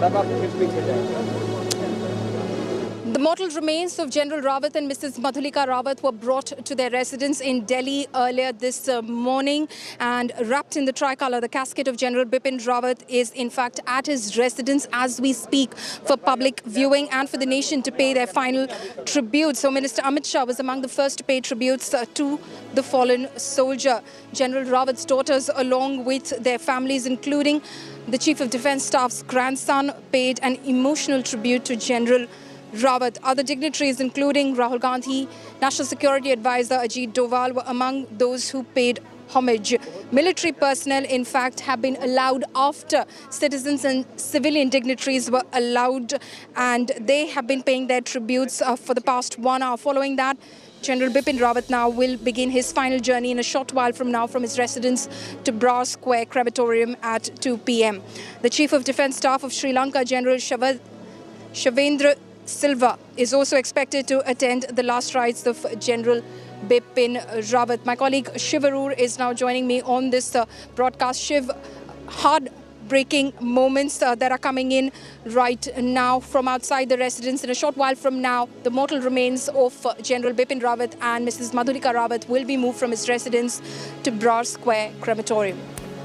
The mortal remains of General Rawat and Mrs. Madhulika Rawat were brought to their residence in Delhi earlier this morning and wrapped in the tricolour. The casket of General Bipin Rawat is in fact at his residence as we speak for public viewing and for the nation to pay their final tribute. So Minister Amit Shah was among the first to pay tributes to the fallen soldier. General Rawat's daughters, along with their families, including the Chief of Defence Staff's grandson, paid an emotional tribute to General Rawat. Other dignitaries, including Rahul Gandhi, National Security Advisor Ajit Doval, were among those who paid homage. Military personnel, in fact, have been allowed after citizens and civilian dignitaries were allowed, and they have been paying their tributes for the past 1 hour. Following that, General Bipin Rawat now will begin his final journey in a short while from now from his residence to Brar Square crematorium at 2 p.m. The Chief of Defence Staff of Sri Lanka, General Shavendra Silva, is also expected to attend the last rites of General Bipin Rawat. My colleague Shivarur is now joining me on this broadcast. Shiv, heartbreaking moments that are coming in right now from outside the residence. In a short while from now, the mortal remains of General Bipin Rawat and Mrs. Madhulika Rawat will be moved from his residence to Brar Square crematorium.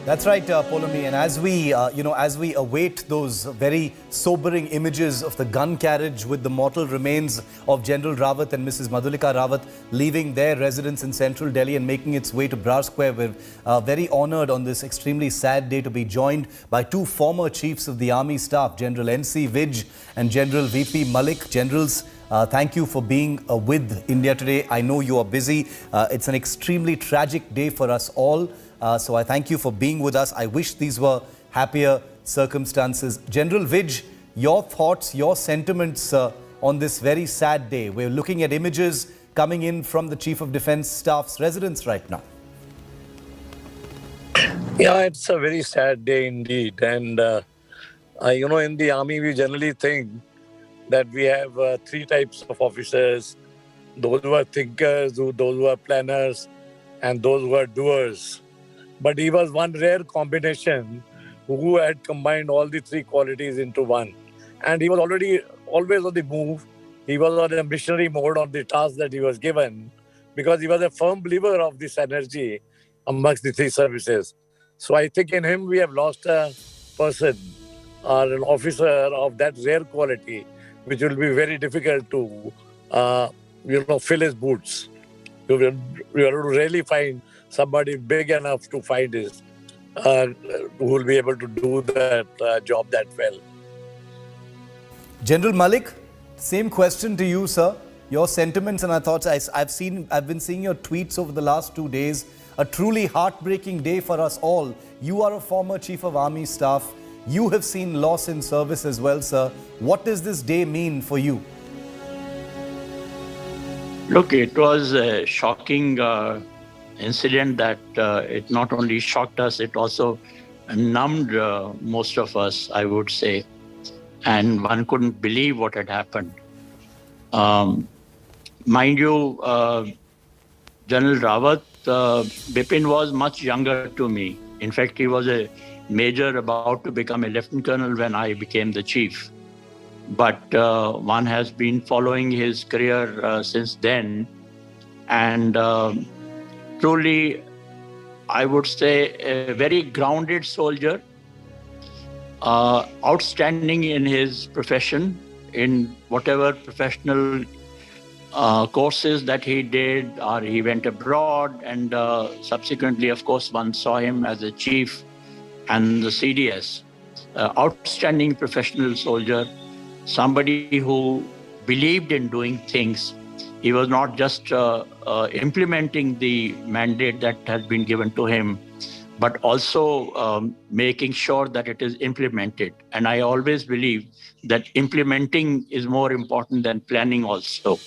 That's right, Polomi. And as we await those very sobering images of the gun carriage with the mortal remains of General Rawat and Mrs. Madhulika Rawat leaving their residence in central Delhi and making its way to Brar Square, we're very honoured on this extremely sad day to be joined by two former chiefs of the army staff, General N.C. Vij and General V.P. Malik. Generals, thank you for being with India today. I know you are busy. It's an extremely tragic day for us all. So I thank you for being with us. I wish these were happier circumstances. General Vij, your thoughts, your sentiments on this very sad day. We're looking at images coming in from the Chief of Defence Staff's residence right now. Yeah, it's a very sad day indeed. And, in the army, we generally think that we have three types of officers: those who are thinkers, those who are planners, and those who are doers. But he was one rare combination who had combined all the three qualities into one. And he was always on the move. He was on a missionary mode on the task that he was given, because he was a firm believer of this energy amongst the three services. So I think in him we have lost a person or an officer of that rare quality, which will be very difficult to, fill his boots. You will really find somebody big enough to find his, who will be able to do that job that well. General Malik, same question to you, sir. Your sentiments and our thoughts. I've been seeing your tweets over the last 2 days. A truly heartbreaking day for us all. You are a former Chief of Army Staff. You have seen loss in service as well, sir. What does this day mean for you? Look, it was a shocking incident that it not only shocked us, it also numbed most of us, I would say. And one couldn't believe what had happened. Mind you, General Rawat, Bipin was much younger to me. In fact, he was a major about to become a lieutenant colonel when I became the chief. But one has been following his career since then. And truly, I would say a very grounded soldier, outstanding in his profession, in whatever professional courses that he did, or he went abroad, and subsequently, of course, one saw him as a chief and the CDS. Outstanding professional soldier, somebody who believed in doing things. He was not just implementing the mandate that has been given to him, but also making sure that it is implemented. And I always believe that implementing is more important than planning also.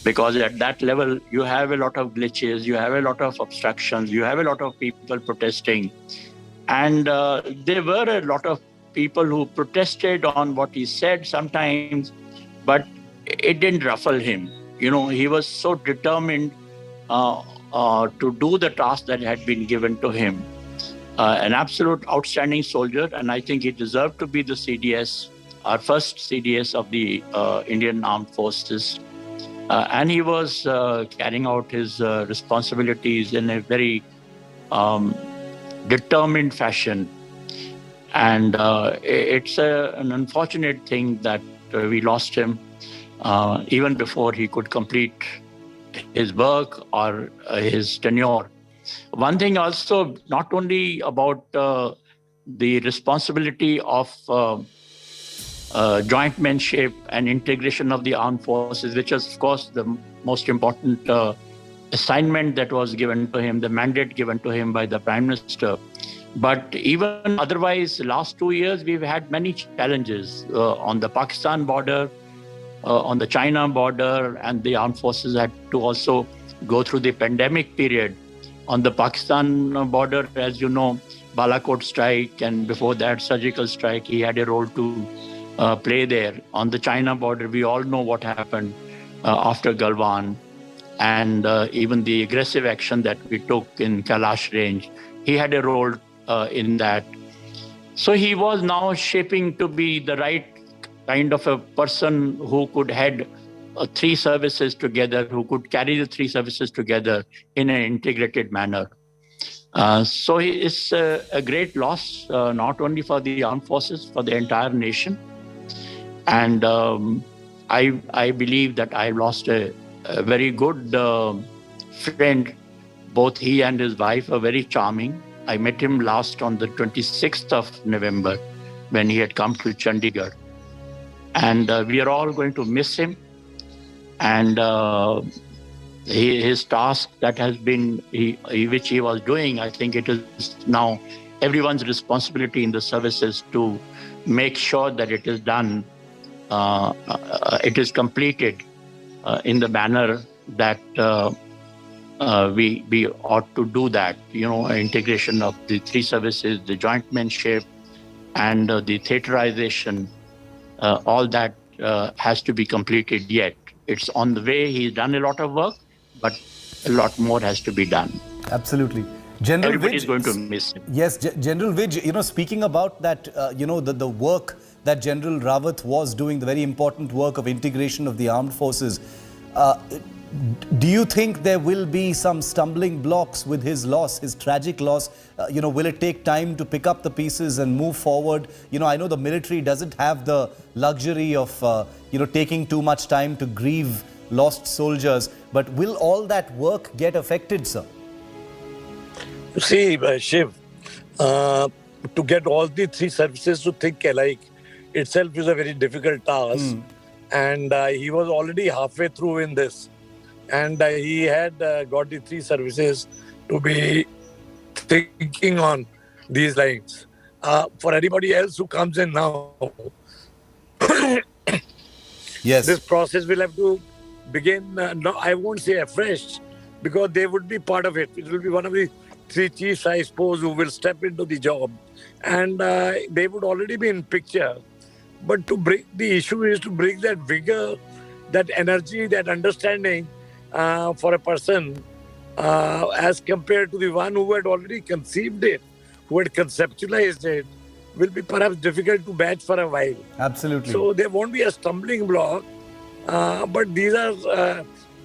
Because at that level, you have a lot of glitches, you have a lot of obstructions, you have a lot of people protesting. And there were a lot of people who protested on what he said sometimes, but it didn't ruffle him. You know, he was so determined to do the task that had been given to him. An absolute outstanding soldier, and I think he deserved to be the CDS our first CDS of the Indian Armed Forces. And he was carrying out his responsibilities in a very determined fashion. And it's an unfortunate thing that we lost him even before he could complete his work or his tenure. One thing also, not only about the responsibility of jointmanship and integration of the armed forces, which is, of course, the most important assignment that was given to him, the mandate given to him by the Prime Minister. But even otherwise, last 2 years, we've had many challenges on the Pakistan border, on the China border, and the armed forces had to also go through the pandemic period. On the Pakistan border, as you know, Balakot strike, and before that, surgical strike, he had a role to play there. On the China border, we all know what happened after Galwan, and even the aggressive action that we took in Kailash range. He had a role in that. So he was now shaping to be the right kind of a person who could head three services together, who could carry the three services together in an integrated manner. So it's a great loss, not only for the armed forces, for the entire nation. And I believe that I lost a very good friend. Both he and his wife are very charming. I met him last on the 26th of November when he had come to Chandigarh. And we are all going to miss him. And his task that has been, which he was doing, I think it is now everyone's responsibility in the services to make sure that it is done, it is completed in the manner that we ought to do that. You know, integration of the three services, the jointmanship, and the theaterization, all that has to be completed yet. It's on the way. He's done a lot of work, but a lot more has to be done. Absolutely. General Everybody is Vij, going to miss him. Yes, General Vij, you know, speaking about that, the work that General Rawat was doing, the very important work of integration of the armed forces, do you think there will be some stumbling blocks with his loss, his tragic loss? Will it take time to pick up the pieces and move forward? I know the military doesn't have the luxury of, taking too much time to grieve lost soldiers. But will all that work get affected, sir? You see, Shiv, to get all the three services to think alike itself is a very difficult task. And he was already halfway through in this. And he had got the three services to be thinking on these lines. For anybody else who comes in now, yes, this process will have to begin, no, I won't say afresh, because they would be part of it. It will be one of the three chiefs, I suppose, who will step into the job. And they would already be in picture. But the issue is to bring that vigor, that energy, that understanding for a person as compared to the one who had already conceived it, who had conceptualized it, will be perhaps difficult to match for a while. Absolutely. So there won't be a stumbling block, but these are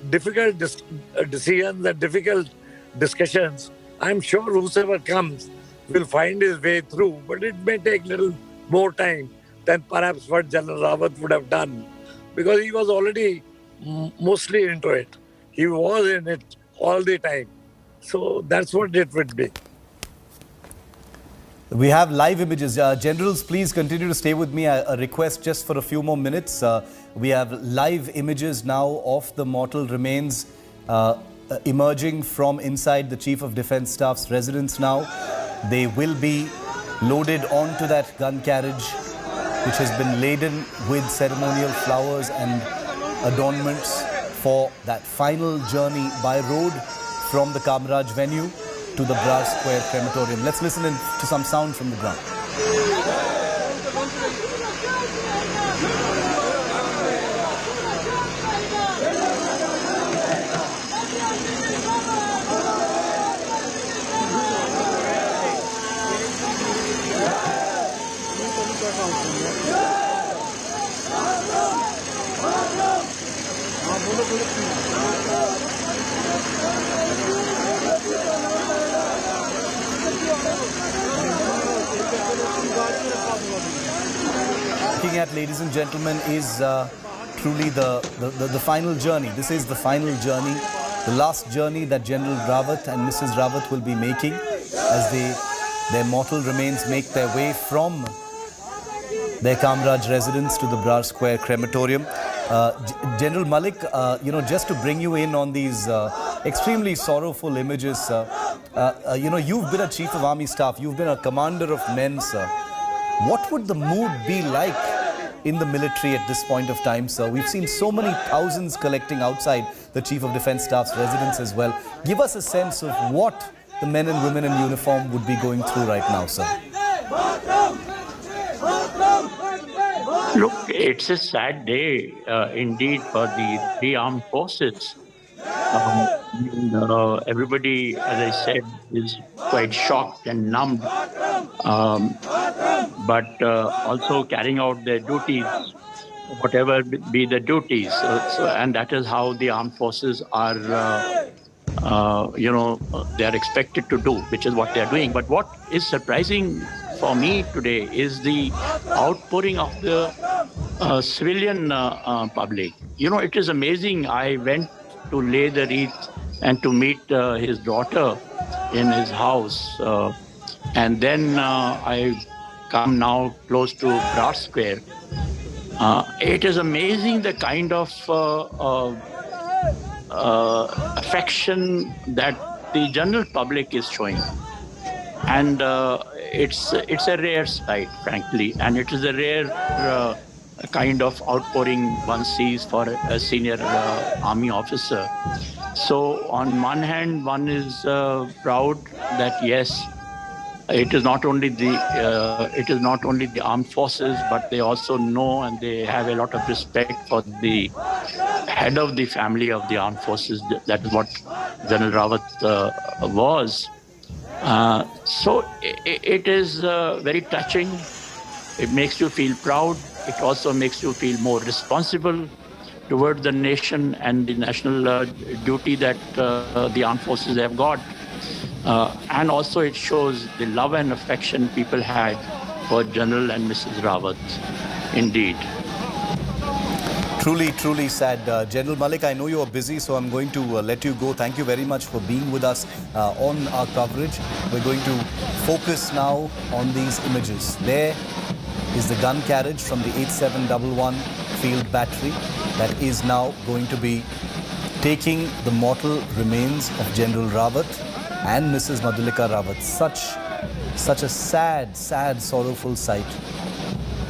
difficult decisions and difficult discussions. I'm sure whosoever comes will find his way through, but it may take a little more time than perhaps what General Rawat would have done, because he was already mostly into it. He was in it all the time. So that's what it would be. We have live images. Generals, please continue to stay with me. A request just for a few more minutes. We have live images now of the mortal remains emerging from inside the Chief of Defence Staff's residence now. They will be loaded onto that gun carriage, which has been laden with ceremonial flowers and adornments for that final journey by road from the Kamaraj venue to the Brar Square crematorium. Let's listen in to some sound from the ground. Looking at, ladies and gentlemen, is truly the final journey. This is the final journey, the last journey that General Rawat and Mrs. Rawat will be making as their mortal remains make their way from their Kamraj residence to the Brar Square crematorium. General Malik, just to bring you in on these extremely sorrowful images, you've been a Chief of Army Staff, you've been a commander of men, sir. What would the mood be like in the military at this point of time, sir? We've seen so many thousands collecting outside the Chief of Defence Staff's residence as well. Give us a sense of what the men and women in uniform would be going through right now, sir. Look, it's a sad day indeed for the three armed forces. Everybody, as I said, is quite shocked and numbed, but also carrying out their duties, whatever be the duties. And that is how the armed forces are, they are expected to do, which is what they are doing. But what is surprising for me today is the outpouring of the civilian public. It is amazing. I went to lay the wreath and to meet his daughter in his house. And then I come now close to Brar Square. It is amazing the kind of affection that the general public is showing. And it's a rare sight, frankly, and it is a rare kind of outpouring one sees for a senior army officer. So on one hand, one is proud that yes, it is not only the armed forces, but they also know and they have a lot of respect for the head of the family of the armed forces. That is what General Rawat was. So it is very touching. It makes you feel proud. It also makes you feel more responsible toward the nation and the national duty that the armed forces have got. And also it shows the love and affection people had for General and Mrs. Rawat. Indeed. Truly, truly sad. General Malik, I know you are busy, so I'm going to let you go. Thank you very much for being with us on our coverage. We're going to focus now on these images. There is the gun carriage from the 8711 Field Battery that is now going to be taking the mortal remains of General Rawat and Mrs. Madhulika Rawat. Such a sad, sad, sorrowful sight,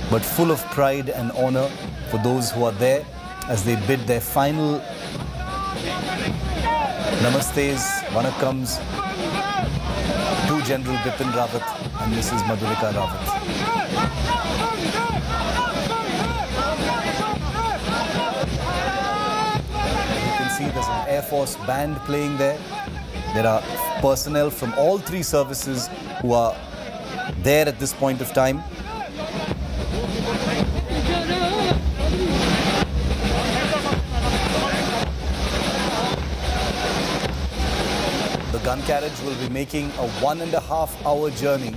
but full of pride and honor for those who are there as they bid their final namastes, vanakkams to General Bipin Rawat and Mrs. Madhulika Rawat. You can see there's an Air Force band playing there. There are personnel from all three services who are there at this point of time. The gun carriage will be making a 1.5-hour journey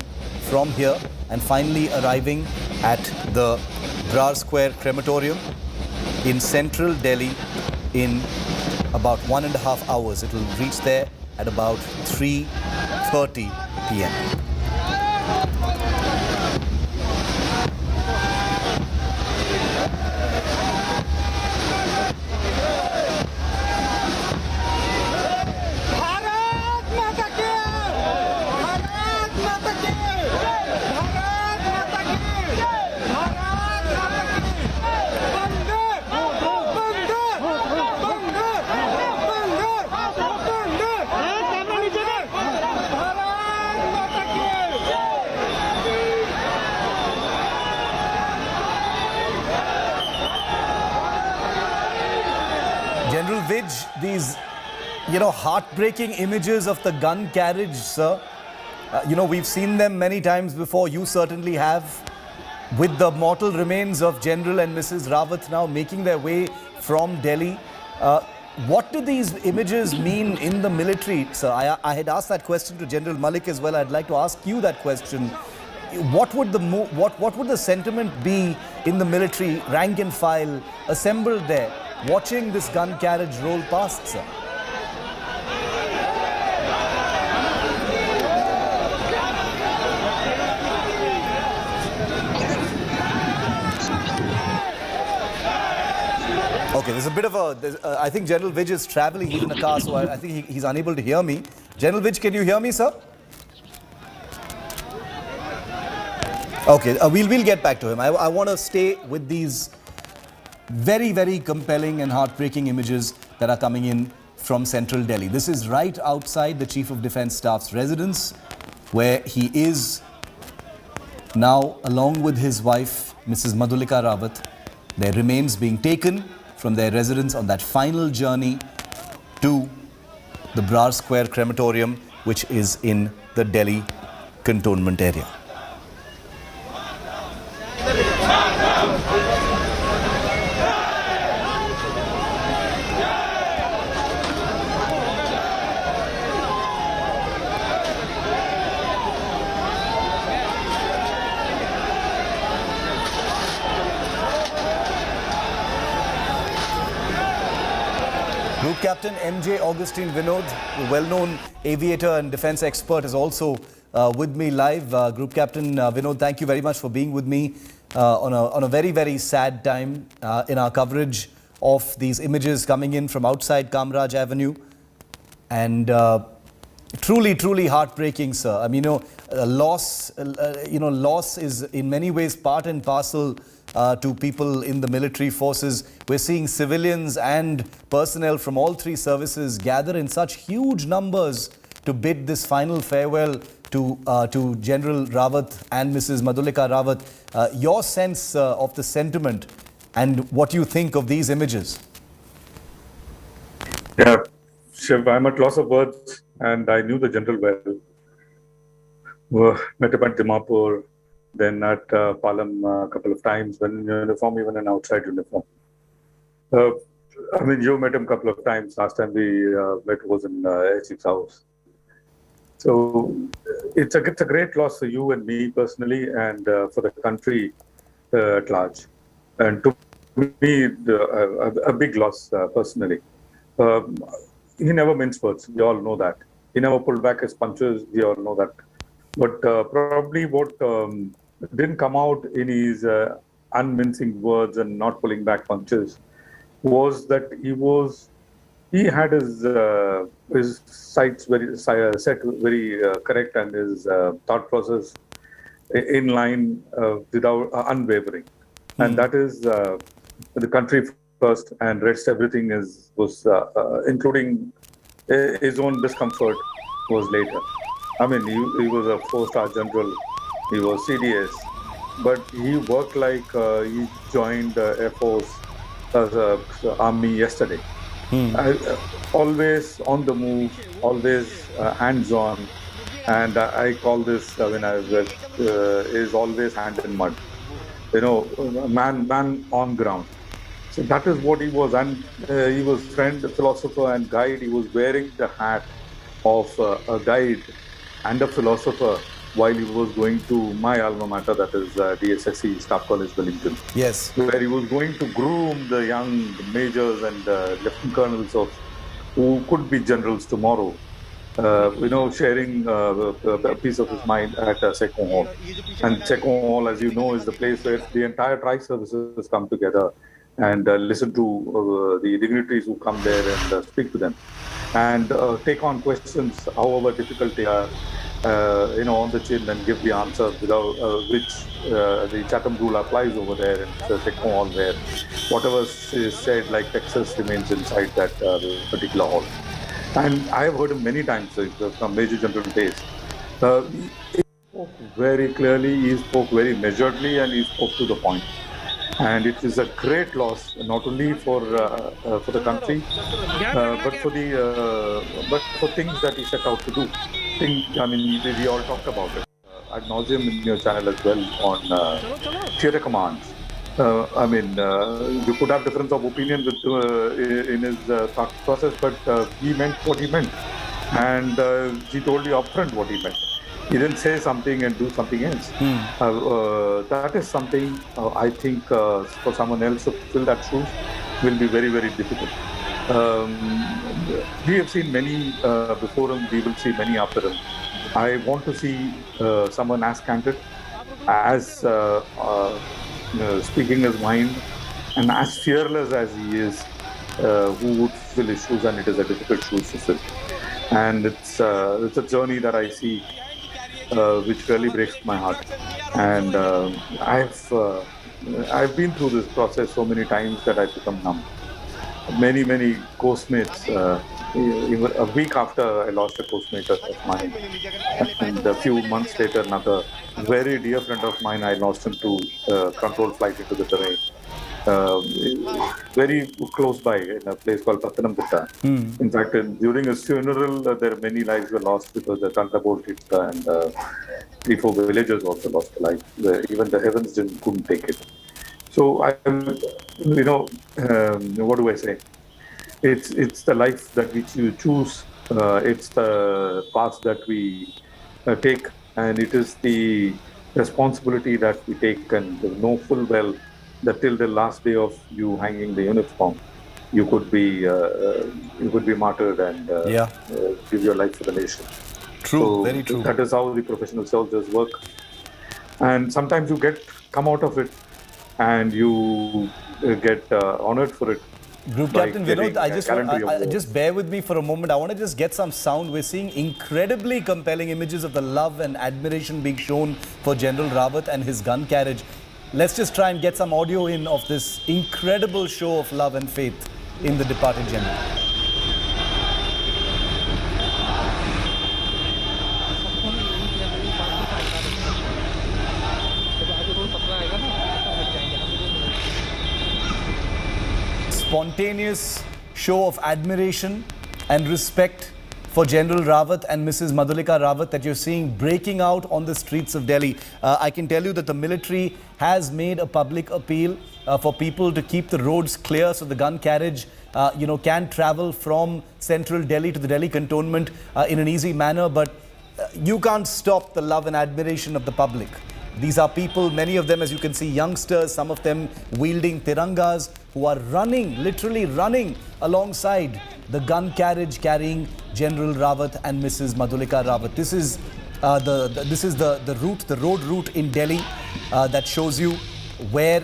from here and finally arriving at the Brar Square crematorium in central Delhi in about 1.5 hours. It will reach there at about 3:30 p.m. General Vij, these, heartbreaking images of the gun carriage, sir. We've seen them many times before. You certainly have. With the mortal remains of General and Mrs. Rawat now making their way from Delhi What do these images mean in the military, sir? I had asked that question to General Malik as well. I'd like to ask you that question. What would the sentiment be in the military, rank and file, assembled there, watching this gun carriage roll past, sir? Okay, there's a bit of a... I think General Vij is traveling, he's in a car, so I think he's unable to hear me. General Vij, can you hear me, sir? Okay, we'll get back to him. I want to stay with these very, very compelling and heartbreaking images that are coming in from central Delhi. This is right outside the Chief of Defence Staff's residence, where he is now, along with his wife, Mrs. Madhulika Rawat, their remains being taken from their residence on that final journey to the Brar Square crematorium, which is in the Delhi Cantonment area. Group Captain MJ Augustine Vinod, a well-known aviator and defense expert, is also with me live. Group Captain Vinod, thank you very much for being with me on a very, very sad time in our coverage of these images coming in from outside Kamraj Avenue. And truly, truly heartbreaking, sir. I mean, loss is in many ways part and parcel to people in the military forces. We're seeing civilians and personnel from all three services gather in such huge numbers to bid this final farewell to General Rawat and Mrs. Madhulika Rawat. Your sense of the sentiment and what you think of these images? Yeah, Shiv, I'm at loss of words, and I knew the general well. Met him at Dimapur, then at Palam a couple of times, when in uniform, even an outside uniform. I mean, you met him a couple of times. Last time we met was in Chief's house. So it's a great loss for you and me personally, and for the country at large. And to me, a big loss personally. He never minced words. We all know that. He never pulled back his punches. We all know that. But probably what didn't come out in his unmincing words and not pulling back punches was that he had his sights set very correct, and his thought process in line without unwavering. And that is the country first, and rest everything was including his own discomfort was later. I mean, he was a 4-star general. He was CDS, but he worked like he joined Air Force as army yesterday. Always on the move, always hands-on, and I call this when I was is always hand in mud. Man on ground. So that is what he was, and he was friend, philosopher, and guide. He was wearing the hat of a guide and a philosopher while he was going to my alma mater, that is DSSC, Staff College, Wellington. Yes. Where he was going to groom the young majors and lieutenant colonels who could be generals tomorrow. Sharing a piece of his mind at Sekon Hall. And Sekon Hall, as you know, is the place where the entire tri-services come together and listen to the dignitaries who come there and speak to them. And take on questions, however difficult they are, on the chin, and give the answer without which the Chatham rule applies over there in Sekon Hall, where whatever is said like Texas remains inside that particular hall. And I have heard him many times from Major General days. He spoke very clearly, he spoke very measuredly, and he spoke to the point. And it is a great loss, not only for the country, but for things that he set out to do. We all talked about it ad nauseum in your channel as well on theatre commands. You could have difference of opinion with in his thought process, but he meant what he meant, and he told you upfront what he meant. He didn't say something and do something else. That is something I think for someone else to fill that shoes will be very, very difficult. We have seen many before him, we will see many after him. I want to see someone as candid, as speaking his mind, and as fearless as he is, who would fill his shoes, and it is a difficult shoes to fill. And it's a journey that I see which really breaks my heart. And I've been through this process so many times that I've become numb. Many course-mates, even a week after I lost a course-mate of mine, and a few months later another very dear friend of mine, I lost him to controlled flight into the terrain. Very close by in a place called Pathanamthitta. In fact, during his funeral, there are many lives were lost because the thunderbolt hit, and 3-4 villagers also lost their life. Even the heavens couldn't take it. So what do I say? It's the life that we choose. It's the path that we take, and it is the responsibility that we take, and know full well that till the last day of you hanging the uniform, you could be martyred and give your life for the nation. True, so very true. That is how the professional soldiers work. And sometimes you come out of it, and you get honored for it. Group Captain Vinod, just bear with me for a moment. I want to just get some sound. We're seeing incredibly compelling images of the love and admiration being shown for General Rawat and his gun carriage. Let's just try and get some audio in of this incredible show of love and faith in the departed general. Spontaneous show of admiration and respect for General Rawat and Mrs. Madhulika Rawat that you're seeing breaking out on the streets of Delhi. I can tell you that the military has made a public appeal for people to keep the roads clear so the gun carriage can travel from central Delhi to the Delhi Cantonment in an easy manner, but you can't stop the love and admiration of the public. These are people, many of them, as you can see, youngsters, some of them wielding tirangas, who are running, literally running alongside the gun carriage carrying General Rawat and Mrs. Madhulika Rawat. This is the route, the road route in Delhi that shows you where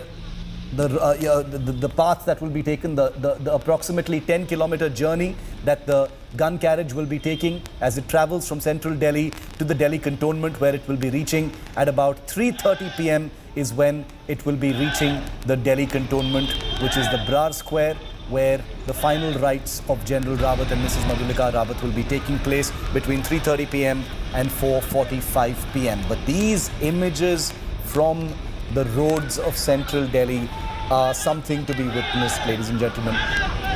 the path that will be taken, the approximately 10-kilometer journey that the gun carriage will be taking as it travels from central Delhi to the Delhi Cantonment, where it will be reaching at about 3:30 p.m. is when it will be reaching the Delhi Cantonment, which is the Brar Square, where the final rites of General Rawat and Mrs. Madhulika Rawat will be taking place between 3:30 p.m. and 4:45 p.m. But these images from the roads of central Delhi are something to be witnessed, ladies and gentlemen.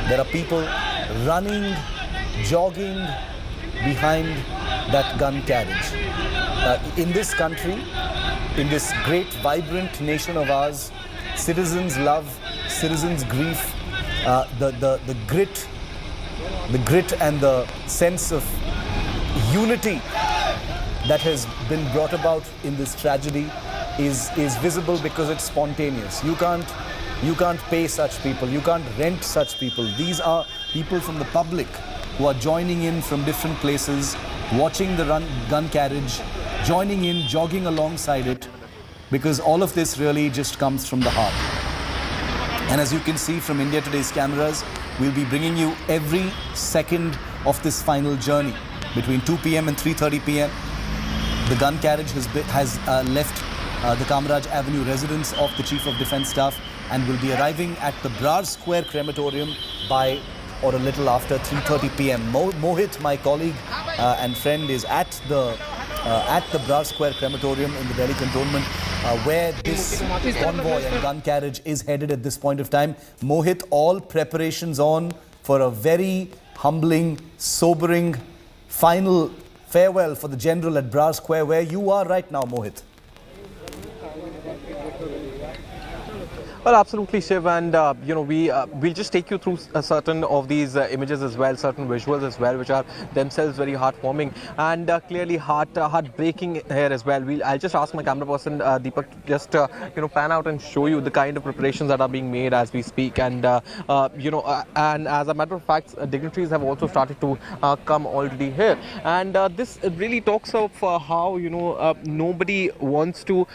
There are people running, jogging behind that gun carriage. In this country, in this great, vibrant nation of ours, citizens love, citizens grief, the grit and the sense of unity that has been brought about in this tragedy is visible because it's spontaneous. You can't pay such people, you can't rent such people. These are people from the public who are joining in from different places, watching the gun carriage, joining in, jogging alongside it, because all of this really just comes from the heart. And as you can see from India Today's cameras, we'll be bringing you every second of this final journey. Between 2 p.m. and 3:30 p.m., the gun carriage has left the Kamaraj Avenue residence of the Chief of Defence Staff and will be arriving at the Brar Square crematorium by or a little after 3:30 p.m. Mohit, my colleague and friend, is at the Brar Square crematorium in the Delhi Cantonment, where this convoy and gun carriage is headed at this point of time. Mohit, all preparations on for a very humbling, sobering, final farewell for the General at Brar Square, where you are right now, Mohit. Well, absolutely, Shiv, and we'll just take you through certain of these images as well, certain visuals as well, which are themselves very heartwarming and clearly heartbreaking here as well. I'll just ask my camera person Deepak to just pan out and show you the kind of preparations that are being made as we speak, and and as a matter of fact, dignitaries have also started to come already here, and this really talks of how nobody wants to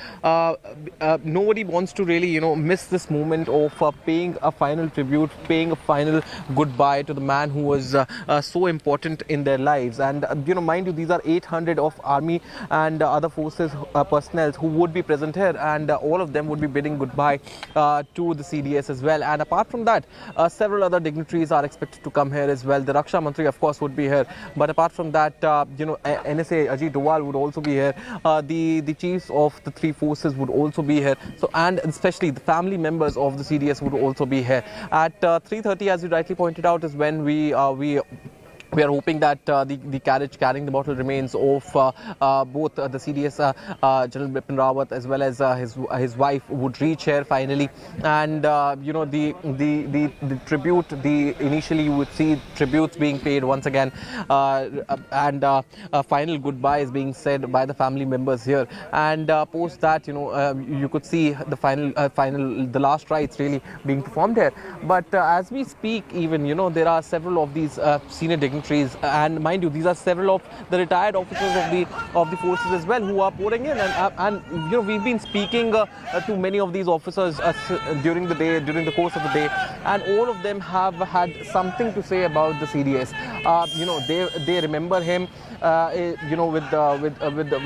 really miss this moment of paying a final tribute, paying a final goodbye to the man who was so important in their lives. And mind you, these are 800 of army and other forces personnel who would be present here, and all of them would be bidding goodbye to the CDS as well. And apart from that, several other dignitaries are expected to come here as well. The Raksha Mantri, of course, would be here, but apart from that, NSA Ajit Doval would also be here. The chiefs of the three forces would also be here. So, and especially the family members of the CDS would also be here. At 3:30, as you rightly pointed out, is when we are hoping that the carriage carrying the mortal remains of both the CDS General Bipin Rawat as well as his wife would reach here finally, and the tribute, initially you would see tributes being paid once again, and a final goodbye is being said by the family members here, and post that you could see the last rites really being performed here. But as we speak, even there are several of these senior dignitaries, and mind you, these are several of the retired officers of the forces as well who are pouring in, and we've been speaking to many of these officers during the course of the day, and all of them have had something to say about the CDS. They remember him with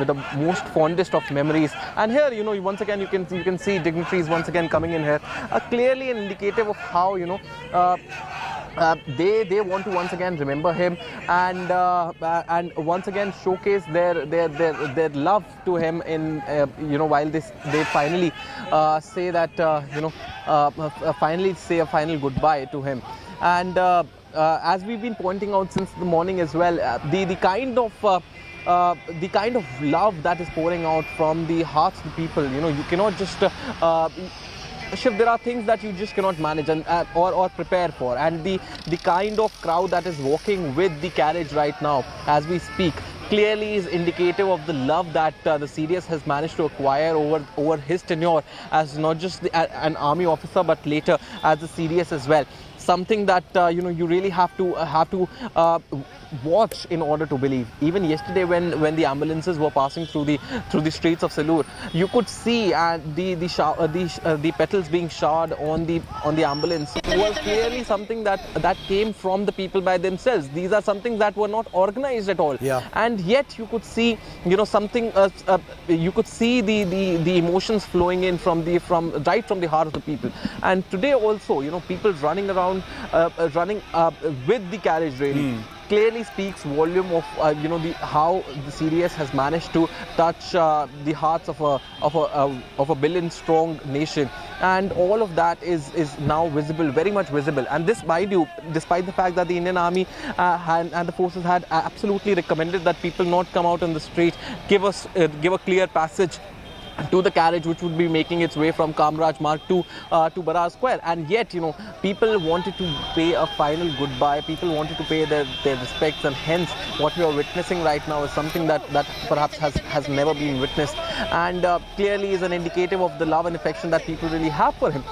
the most fondest of memories. And here once again you can see dignitaries once again coming in here, clearly an indicative of how they want to once again remember him, and once again showcase their love to him in while they finally say that finally say a final goodbye to him. And as we've been pointing out since the morning as well, the kind of love that is pouring out from the hearts of the people, you cannot just Shiv, there are things that you just cannot manage or prepare for, and the kind of crowd that is walking with the carriage right now as we speak clearly is indicative of the love that the CDS has managed to acquire over his tenure as not just an army officer but later as the CDS as well. Something that you really have to watch in order to believe. Even yesterday, when the ambulances were passing through the streets of Salur, you could see the petals being showered on the ambulance was clearly something that came from the people by themselves. These are something that were not organized at all. Yeah. And yet you could see something. You could see the emotions flowing in right from the heart of the people. And today also, people running around, with the carriage really. Clearly speaks volume of how the CDS has managed to touch the hearts of a billion-strong nation, and all of that is now visible, very much visible. And this, mind you, despite the fact that the Indian Army and the forces had absolutely recommended that people not come out on the street, give a clear passage to the carriage which would be making its way from Kamraj Marg to Brar Square. And yet, people wanted to pay a final goodbye, people wanted to pay their respects, and hence what we are witnessing right now is something that perhaps has never been witnessed, and clearly is an indicative of the love and affection that people really have for him.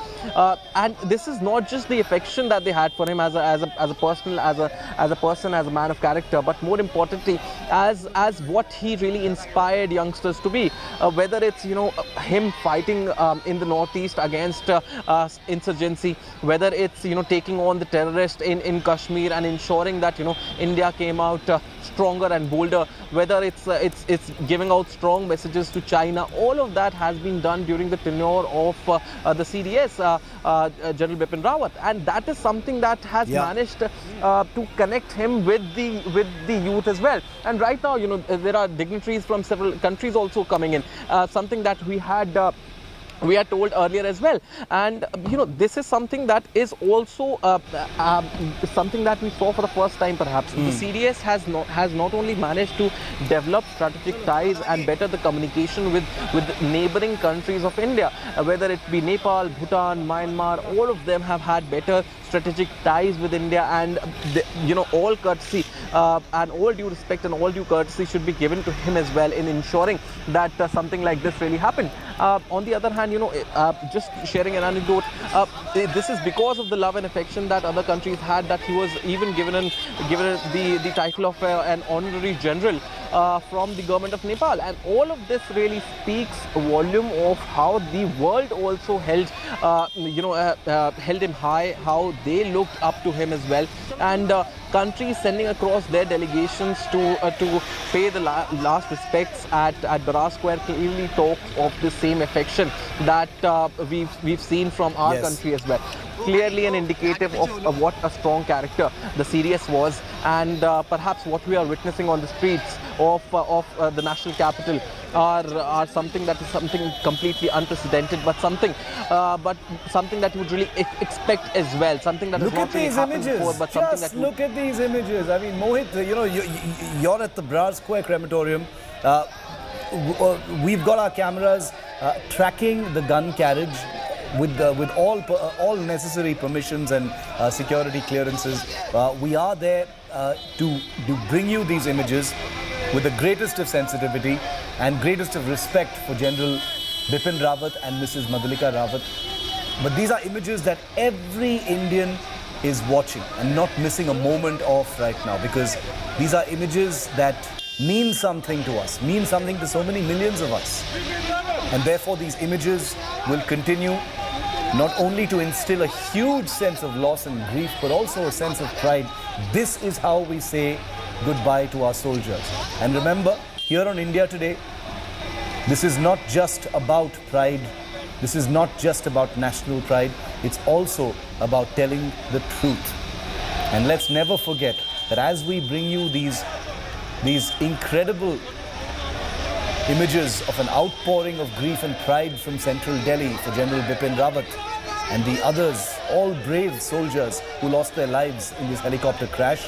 And this is not just the affection that they had for him as a person, as a man of character, but more importantly as what he really inspired youngsters to be, whether it's him fighting in the northeast against insurgency, whether it's taking on the terrorists in Kashmir and ensuring that India came out stronger and bolder, whether it's giving out strong messages to China. All of that has been done during the tenure of the CDS, General Bipin Rawat, and that is something that has managed to connect him with the youth as well. And right now, there are dignitaries from several countries also coming in. Something that we had we are told earlier as well. And this is something that is also something that we saw for the first time perhaps. The CDS has not only managed to develop strategic ties and better the communication with neighboring countries of India, whether it be Nepal, Bhutan, Myanmar, all of them have had better strategic ties with India, and all courtesy and all due respect and all due courtesy should be given to him as well in ensuring that something like this really happened. On the other hand, just sharing an anecdote, this is because of the love and affection that other countries had, that he was even given the title of an honorary general from the government of Nepal. And all of this really speaks a volume of how the world also held him high, how they looked up to him as well, and countries sending across their delegations to pay the last respects at Brar Square clearly talks of the same affection that we've seen from our country as well. Clearly an indicative of what a strong character the CDS was, and perhaps what we are witnessing on the streets of the national capital are something completely unprecedented, but something that you would really expect as well, something that has not really happened before, but something that look at these images. I mean, Mohit, you're at the Brar Square crematorium. We've got our cameras tracking the gun carriage with all necessary permissions and security clearances. We are there to bring you these images with the greatest of sensitivity and greatest of respect for General Bipin Rawat and Mrs. Madhulika Rawat. But these are images that every Indian is watching and not missing a moment of right now, because these are images that mean something to us, mean something to so many millions of us. And therefore these images will continue not only to instill a huge sense of loss and grief, but also a sense of pride. This is how we say goodbye to our soldiers. And remember, here on India Today, this is not just about pride. This is not just about national pride. It's also about telling the truth. And let's never forget that as we bring you these incredible images of an outpouring of grief and pride from central Delhi for General Bipin Rawat and the others, all brave soldiers who lost their lives in this helicopter crash,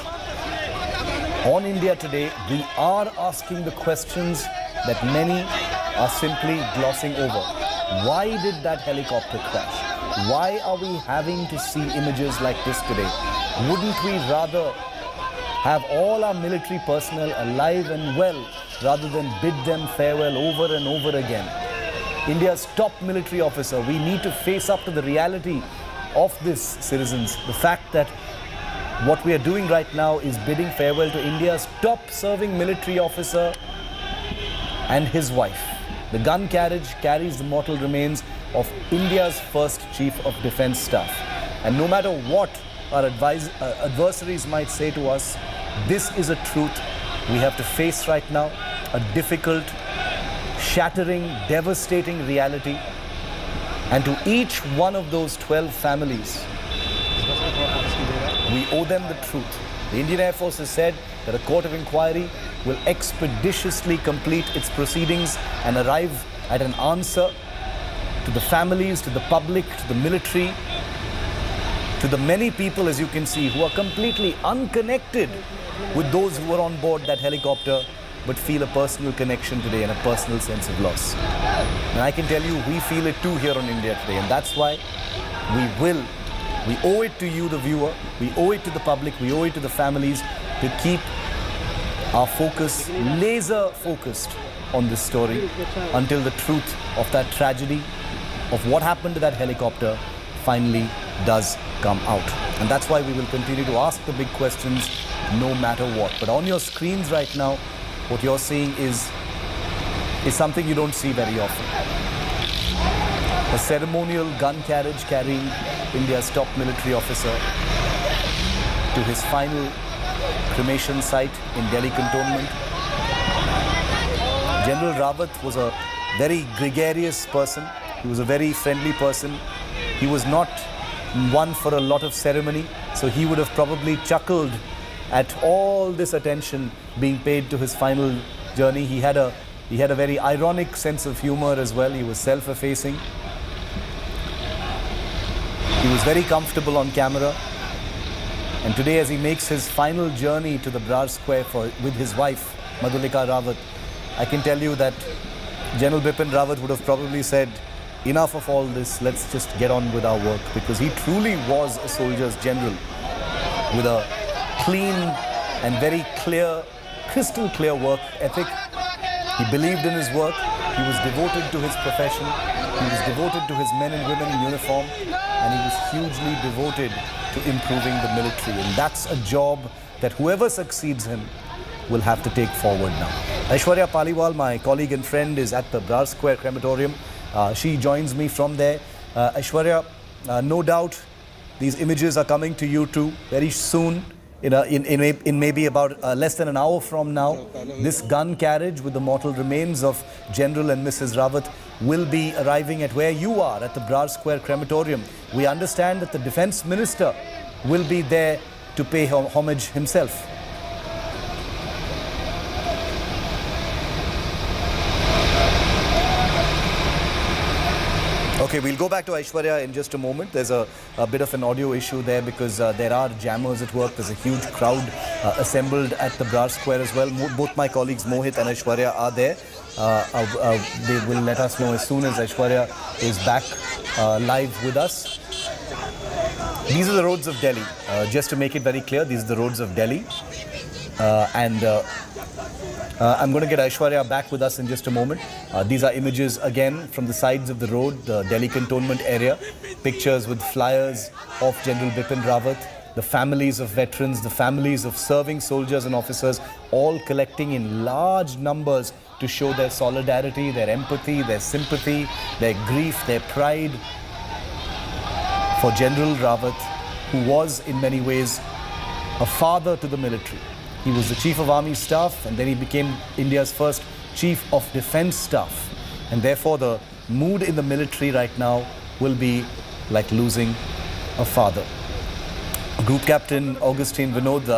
on India Today, we are asking the questions that many are simply glossing over. Why did that helicopter crash? Why are we having to see images like this today? Wouldn't we rather have all our military personnel alive and well rather than bid them farewell over and over again? India's top military officer, we need to face up to the reality of this, citizens. The fact that what we are doing right now is bidding farewell to India's top serving military officer and his wife. The gun carriage carries the mortal remains of India's first Chief of Defence Staff. And no matter what our adversaries might say to us, this is a truth we have to face right now, a difficult, shattering, devastating reality. And to each one of those 12 families, we owe them the truth. The Indian Air Force has said that a court of inquiry will expeditiously complete its proceedings and arrive at an answer to the families, to the public, to the military, to the many people, as you can see, who are completely unconnected with those who were on board that helicopter, but feel a personal connection today and a personal sense of loss. And I can tell you, we feel it too here on India Today, and that's why we owe it to you, the viewer, we owe it to the public, we owe it to the families to keep our focus laser focused on this story until the truth of that tragedy, of what happened to that helicopter, finally does come out. And that's why we will continue to ask the big questions no matter what. But on your screens right now, what you're seeing is something you don't see very often. A ceremonial gun carriage carrying India's top military officer to his final cremation site in Delhi Cantonment. General Rawat was a very gregarious person. He was a very friendly person. He was not one for a lot of ceremony, so he would have probably chuckled at all this attention being paid to his final journey. He had a very ironic sense of humor as well. He was self-effacing. He was very comfortable on camera. And today, as he makes his final journey to the Brar Square with his wife, Madhulika Rawat, I can tell you that General Bipin Rawat would have probably said, enough of all this, let's just get on with our work, because he truly was a soldier's general with a clean and very clear, crystal clear work ethic. He believed in his work, he was devoted to his profession, he was devoted to his men and women in uniform, and he was hugely devoted to improving the military. And that's a job that whoever succeeds him will have to take forward now. Aishwarya Paliwal, my colleague and friend, is at the Brar Square crematorium. She joins me from there. Aishwarya, no doubt these images are coming to you too very soon. In maybe about less than an hour from now, this gun carriage with the mortal remains of General and Mrs. Rawat will be arriving at where you are, at the Brar Square crematorium. We understand that the Defence Minister will be there to pay homage himself. Okay, we'll go back to Aishwarya in just a moment. There's a bit of an audio issue there because there are jammers at work. There's a huge crowd assembled at the Brar Square as well. Both my colleagues Mohit and Aishwarya are there. They will let us know as soon as Aishwarya is back live with us. These are the roads of Delhi. Just to make it very clear, these are the roads of Delhi. I'm going to get Aishwarya back with us in just a moment. These are images again from the sides of the road, the Delhi Cantonment area. Pictures with flyers of General Bipin Rawat, the families of veterans, the families of serving soldiers and officers, all collecting in large numbers to show their solidarity, their empathy, their sympathy, their grief, their pride for General Rawat, who was in many ways a father to the military. He was the Chief of Army Staff, and then he became India's first Chief of Defence Staff. And therefore, the mood in the military right now will be like losing a father. Group Captain Augustine Vinod